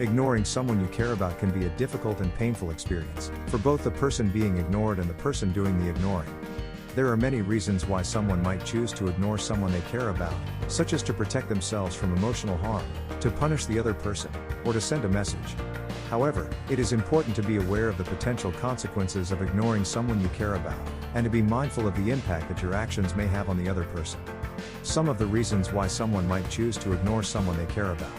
Ignoring someone you care about can be a difficult and painful experience, for both the person being ignored and the person doing the ignoring. There are many reasons why someone might choose to ignore someone they care about, such as to protect themselves from emotional harm, to punish the other person, or to send a message. However, it is important to be aware of the potential consequences of ignoring someone you care about, and to be mindful of the impact that your actions may have on the other person. Some of the reasons why someone might choose to ignore someone they care about.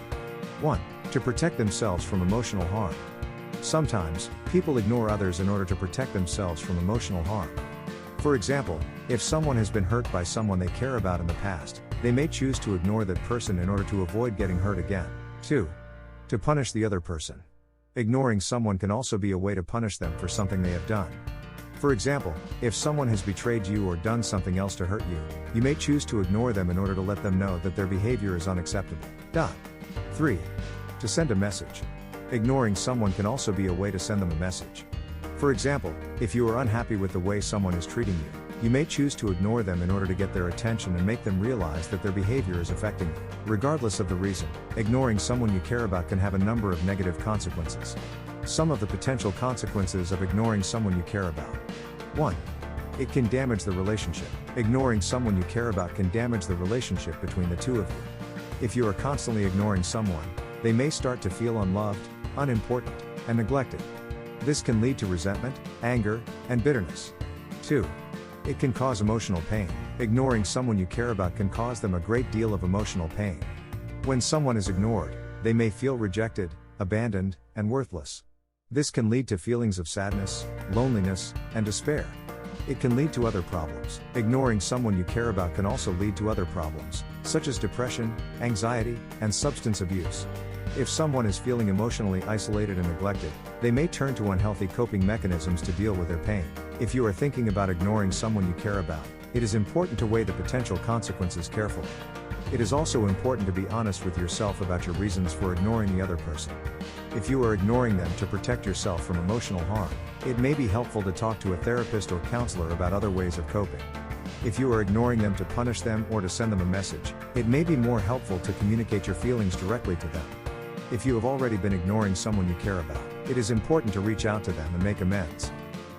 1. To protect themselves from emotional harm. Sometimes, people ignore others in order to protect themselves from emotional harm. For example, if someone has been hurt by someone they care about in the past, they may choose to ignore that person in order to avoid getting hurt again. 2. To punish the other person. Ignoring someone can also be a way to punish them for something they have done. For example, if someone has betrayed you or done something else to hurt you, you may choose to ignore them in order to let them know that their behavior is unacceptable. 3. To send a message. Ignoring someone can also be a way to send them a message. For example, if you are unhappy with the way someone is treating you, you may choose to ignore them in order to get their attention and make them realize that their behavior is affecting you. Regardless of the reason, ignoring someone you care about can have a number of negative consequences. Some of the potential consequences of ignoring someone you care about. 1. It can damage the relationship. Ignoring someone you care about can damage the relationship between the two of you. If you are constantly ignoring someone, they may start to feel unloved, unimportant, and neglected. This can lead to resentment, anger, and bitterness. 2. It can cause emotional pain. Ignoring someone you care about can cause them a great deal of emotional pain. When someone is ignored, they may feel rejected, abandoned, and worthless. This can lead to feelings of sadness, loneliness, and despair. It can lead to other problems. Ignoring someone you care about can also lead to other problems, such as depression, anxiety, and substance abuse. If someone is feeling emotionally isolated and neglected, they may turn to unhealthy coping mechanisms to deal with their pain. If you are thinking about ignoring someone you care about, it is important to weigh the potential consequences carefully. It is also important to be honest with yourself about your reasons for ignoring the other person. If you are ignoring them to protect yourself from emotional harm, it may be helpful to talk to a therapist or counselor about other ways of coping. If you are ignoring them to punish them or to send them a message, it may be more helpful to communicate your feelings directly to them. If you have already been ignoring someone you care about, it is important to reach out to them and make amends.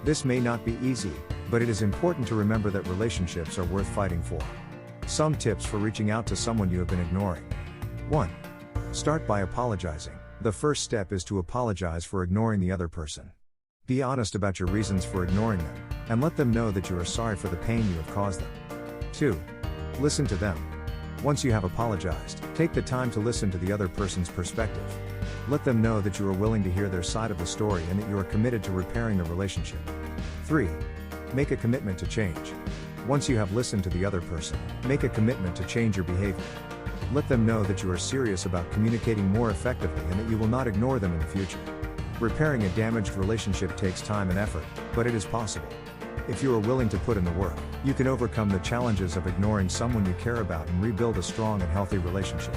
This may not be easy, but it is important to remember that relationships are worth fighting for. Some tips for reaching out to someone you have been ignoring. 1. Start by apologizing. The first step is to apologize for ignoring the other person. Be honest about your reasons for ignoring them, and let them know that you are sorry for the pain you have caused them. 2. Listen to them. Once you have apologized, take the time to listen to the other person's perspective. Let them know that you are willing to hear their side of the story and that you are committed to repairing the relationship. 3. Make a commitment to change. Once you have listened to the other person, make a commitment to change your behavior. Let them know that you are serious about communicating more effectively and that you will not ignore them in the future. Repairing a damaged relationship takes time and effort, but it is possible. If you are willing to put in the work, you can overcome the challenges of ignoring someone you care about and rebuild a strong and healthy relationship.